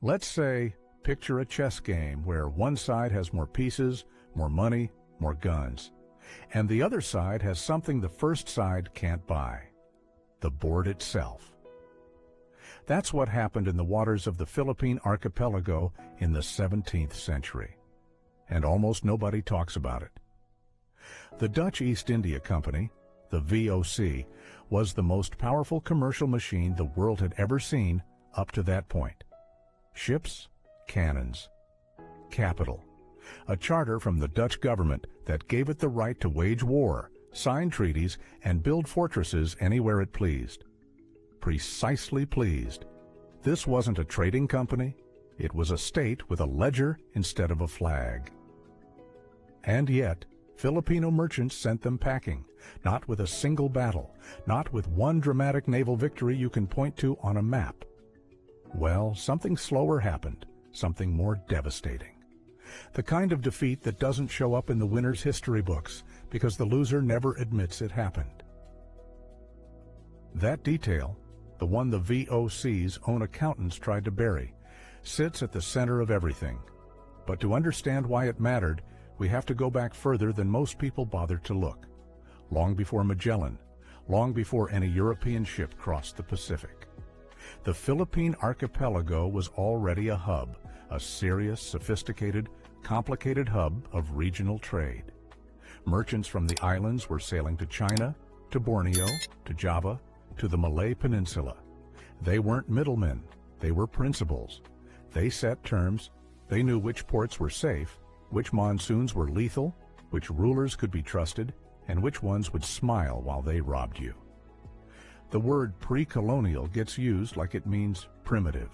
Let's say, picture a chess game where one side has more pieces, more money, more guns, and the other side has something the first side can't buy: the board itself. That's what happened in the waters of the Philippine archipelago in the 17th century, and almost nobody talks about it. The Dutch East India Company, the VOC, was the most powerful commercial machine the world had ever seen up to that point. Ships, cannons, capital, a charter from the Dutch government that gave it the right to wage war, sign treaties, and build fortresses anywhere it pleased. Precisely pleased. This wasn't a trading company. It was a state with a ledger instead of a flag. And yet, Filipino merchants sent them packing, not with a single battle, not with one dramatic naval victory you can point to on a map. Well, something slower happened, something more devastating. The kind of defeat that doesn't show up in the winner's history books because the loser never admits it happened. That detail, the one the VOC's own accountants tried to bury, sits at the center of everything. But to understand why it mattered, we have to go back further than most people bothered to look. Long before Magellan, long before any European ship crossed the Pacific. The Philippine archipelago was already a hub, a serious, sophisticated, complicated hub of regional trade. Merchants from the islands were sailing to China, to Borneo, to Java, to the Malay Peninsula. They weren't middlemen, they were principals. They set terms, they knew which ports were safe, which monsoons were lethal, which rulers could be trusted, and which ones would smile while they robbed you. The word pre-colonial gets used like it means primitive,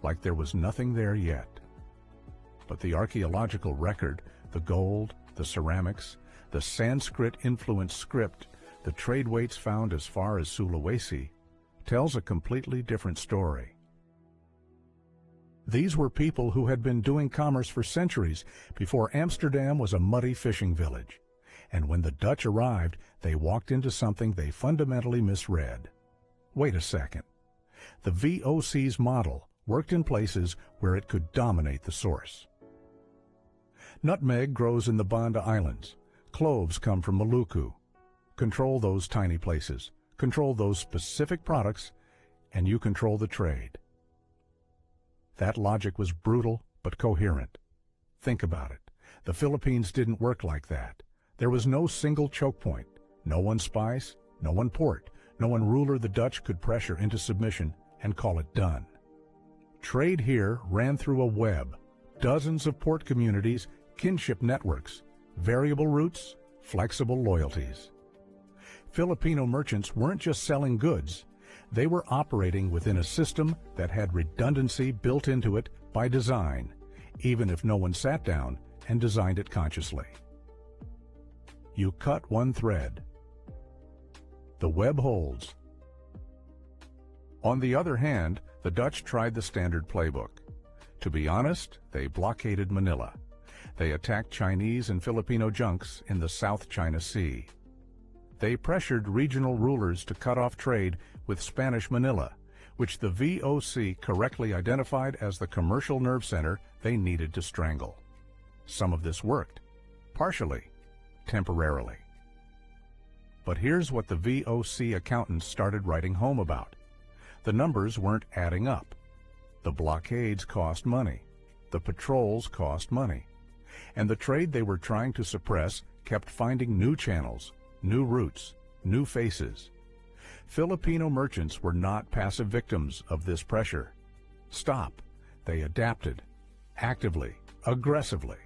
like there was nothing there yet. But the archaeological record, the gold, the ceramics, the Sanskrit-influenced script, the trade weights found as far as Sulawesi, tells a completely different story. These were people who had been doing commerce for centuries before Amsterdam was a muddy fishing village. And when the Dutch arrived, they walked into something they fundamentally misread. Wait a second. The VOC's model worked in places where it could dominate the source. Nutmeg grows in the Banda Islands. Cloves come from Maluku. Control those tiny places. Control those specific products, and you control the trade. That logic was brutal but coherent. Think about it. The Philippines didn't work like that. There was no single choke point, no one spice, no one port, no one ruler the Dutch could pressure into submission and call it done. Trade here ran through a web, dozens of port communities, kinship networks, variable routes, flexible loyalties. Filipino merchants weren't just selling goods. They were operating within a system that had redundancy built into it by design, even if no one sat down and designed it consciously. You cut one thread. The web holds. On the other hand, the Dutch tried the standard playbook. To be honest, they blockaded Manila. They attacked Chinese and Filipino junks in the South China Sea. They pressured regional rulers to cut off trade with Spanish Manila, which the VOC correctly identified as the commercial nerve center they needed to strangle. Some of this worked, partially, temporarily. But here's what the VOC accountants started writing home about. The numbers weren't adding up. The blockades cost money. The patrols cost money. And the trade they were trying to suppress kept finding new channels, new routes, new faces. Filipino merchants were not passive victims of this pressure. Stop. They adapted, actively, aggressively.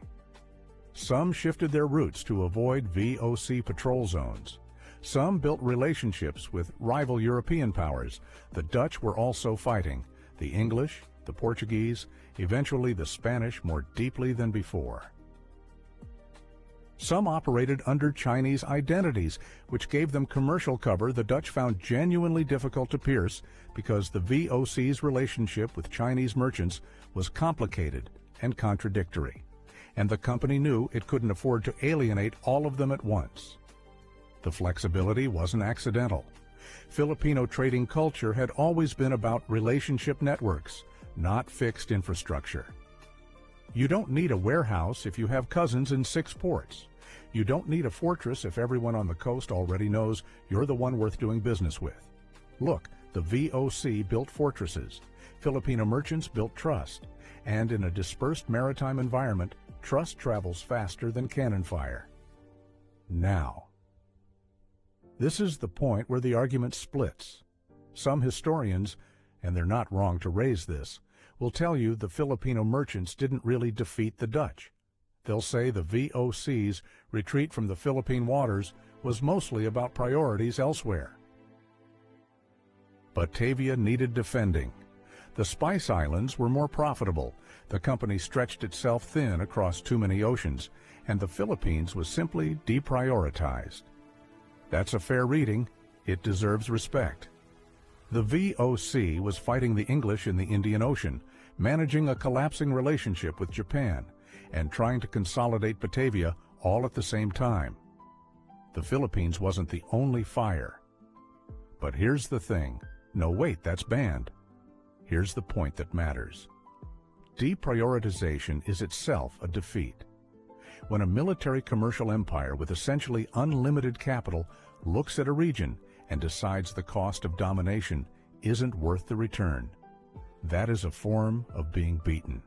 Some shifted their routes to avoid VOC patrol zones. Some built relationships with rival European powers. The Dutch were also fighting, the English, the Portuguese, eventually the Spanish more deeply than before. Some operated under Chinese identities, which gave them commercial cover the Dutch found genuinely difficult to pierce because the VOC's relationship with Chinese merchants was complicated and contradictory, and the company knew it couldn't afford to alienate all of them at once. The flexibility wasn't accidental. Filipino trading culture had always been about relationship networks, not fixed infrastructure. You don't need a warehouse if you have cousins in 6 ports. You don't need a fortress if everyone on the coast already knows you're the one worth doing business with. Look, the VOC built fortresses. Filipino merchants built trust. And in a dispersed maritime environment, trust travels faster than cannon fire. Now, this is the point where the argument splits. Some historians, and they're not wrong to raise this, will tell you the Filipino merchants didn't really defeat the Dutch. They'll say the VOC's retreat from the Philippine waters was mostly about priorities elsewhere. Batavia needed defending. The Spice Islands were more profitable. The company stretched itself thin across too many oceans, and the Philippines was simply deprioritized. That's a fair reading. It deserves respect. The VOC was fighting the English in the Indian Ocean, managing a collapsing relationship with Japan, and trying to consolidate Batavia all at the same time. The Philippines wasn't the only fire. But here's the thing. No, wait, that's banned. Here's the point that matters. Deprioritization is itself a defeat. When a military commercial empire with essentially unlimited capital looks at a region and decides the cost of domination isn't worth the return, that is a form of being beaten.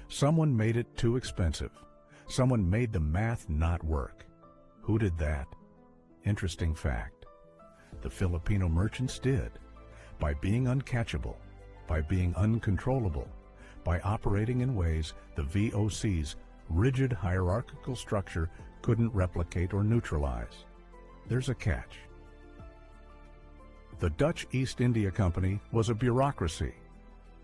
Someone made it too expensive. Someone made the math not work. Who did that? Interesting fact. The Filipino merchants did. By being uncatchable, by being uncontrollable, by operating in ways the VOC's rigid hierarchical structure couldn't replicate or neutralize. There's a catch. The Dutch East India Company was a bureaucracy.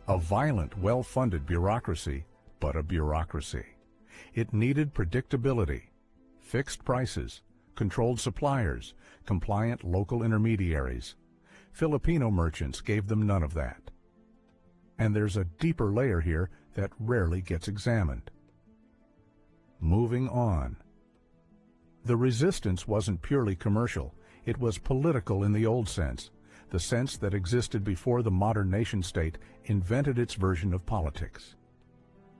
A violent, well-funded bureaucracy, but a bureaucracy. It needed predictability, fixed prices, controlled suppliers, compliant local intermediaries. Filipino merchants gave them none of that. And there's a deeper layer here that rarely gets examined. Moving on. The resistance wasn't purely commercial. It was political in the old sense, the sense that existed before the modern nation-state invented its version of politics.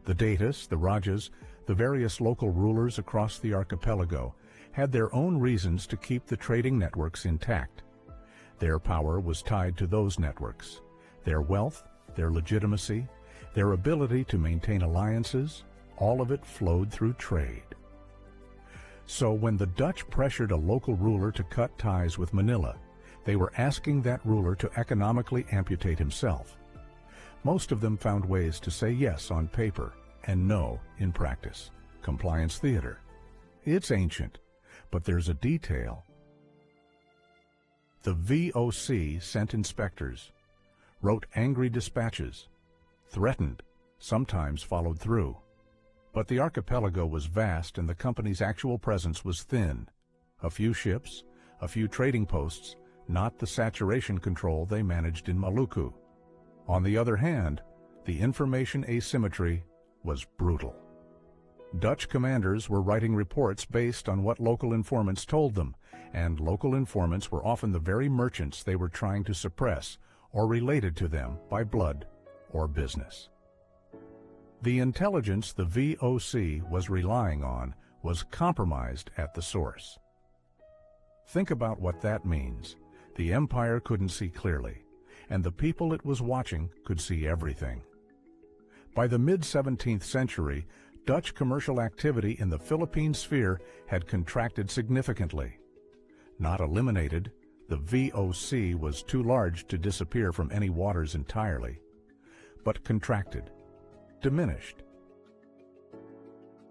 The Datas, the Rajas, the various local rulers across the archipelago had their own reasons to keep the trading networks intact. Their power was tied to those networks. Their wealth, their legitimacy, their ability to maintain alliances, all of it flowed through trade. So when the Dutch pressured a local ruler to cut ties with Manila, they were asking that ruler to economically amputate himself. Most of them found ways to say yes on paper and no in practice. Compliance theater. It's ancient, but there's a detail. The VOC sent inspectors, wrote angry dispatches, threatened, sometimes followed through. But the archipelago was vast and the company's actual presence was thin. A few ships, a few trading posts, not the saturation control they managed in Maluku. On the other hand, the information asymmetry was brutal. Dutch commanders were writing reports based on what local informants told them, and local informants were often the very merchants they were trying to suppress or related to them by blood or business. The intelligence the VOC was relying on was compromised at the source. Think about what that means. The empire couldn't see clearly, and the people it was watching could see everything. By the mid-17th century, Dutch commercial activity in the Philippine sphere had contracted significantly. Not eliminated, the VOC was too large to disappear from any waters entirely, but contracted, diminished.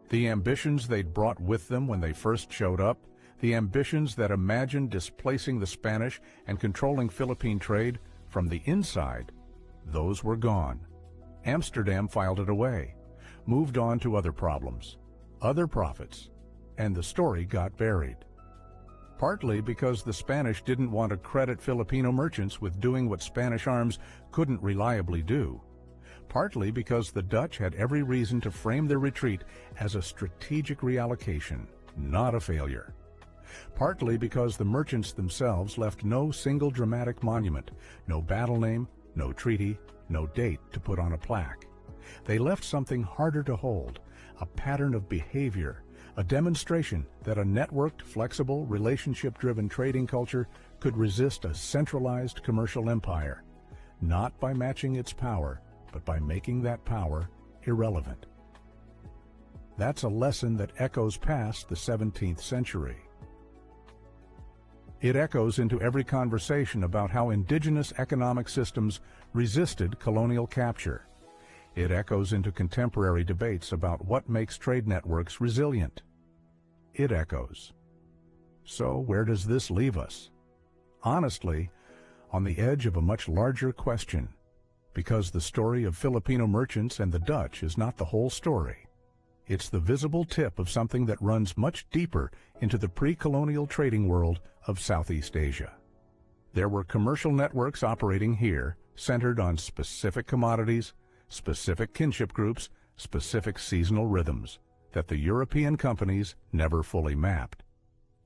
The ambitions they'd brought with them when they first showed up, the ambitions that imagined displacing the Spanish and controlling Philippine trade from the inside, those were gone. Amsterdam filed it away, moved on to other problems, other profits, and the story got buried. Partly because the Spanish didn't want to credit Filipino merchants with doing what Spanish arms couldn't reliably do. Partly because the Dutch had every reason to frame their retreat as a strategic reallocation, not a failure. Partly because the merchants themselves left no single dramatic monument, no battle name, no treaty, no date to put on a plaque. They left something harder to hold, a pattern of behavior, a demonstration that a networked, flexible, relationship-driven trading culture could resist a centralized commercial empire, not by matching its power, but by making that power irrelevant. That's a lesson that echoes past the 17th century. It echoes into every conversation about how indigenous economic systems resisted colonial capture. It echoes into contemporary debates about what makes trade networks resilient. It echoes. So where does this leave us? Honestly, on the edge of a much larger question, because the story of Filipino merchants and the Dutch is not the whole story. It's the visible tip of something that runs much deeper into the pre-colonial trading world of Southeast Asia. There were commercial networks operating here, centered on specific commodities, specific kinship groups, specific seasonal rhythms, that the European companies never fully mapped.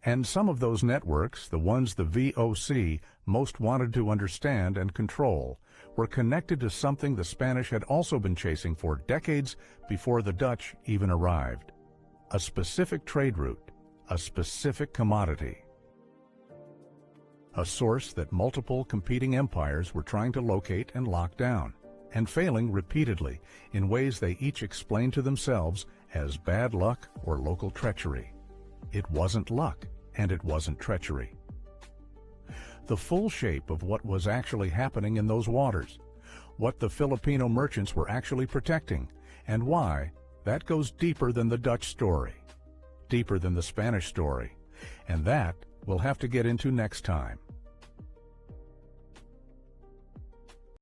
And some of those networks, the ones the VOC most wanted to understand and control, were connected to something the Spanish had also been chasing for decades before the Dutch even arrived: a specific trade route, a specific commodity. A source that multiple competing empires were trying to locate and lock down, and failing repeatedly in ways they each explained to themselves as bad luck or local treachery. It wasn't luck, and it wasn't treachery. The full shape of what was actually happening in those waters, what the Filipino merchants were actually protecting, and why, that goes deeper than the Dutch story, deeper than the Spanish story, and that we'll have to get into next time.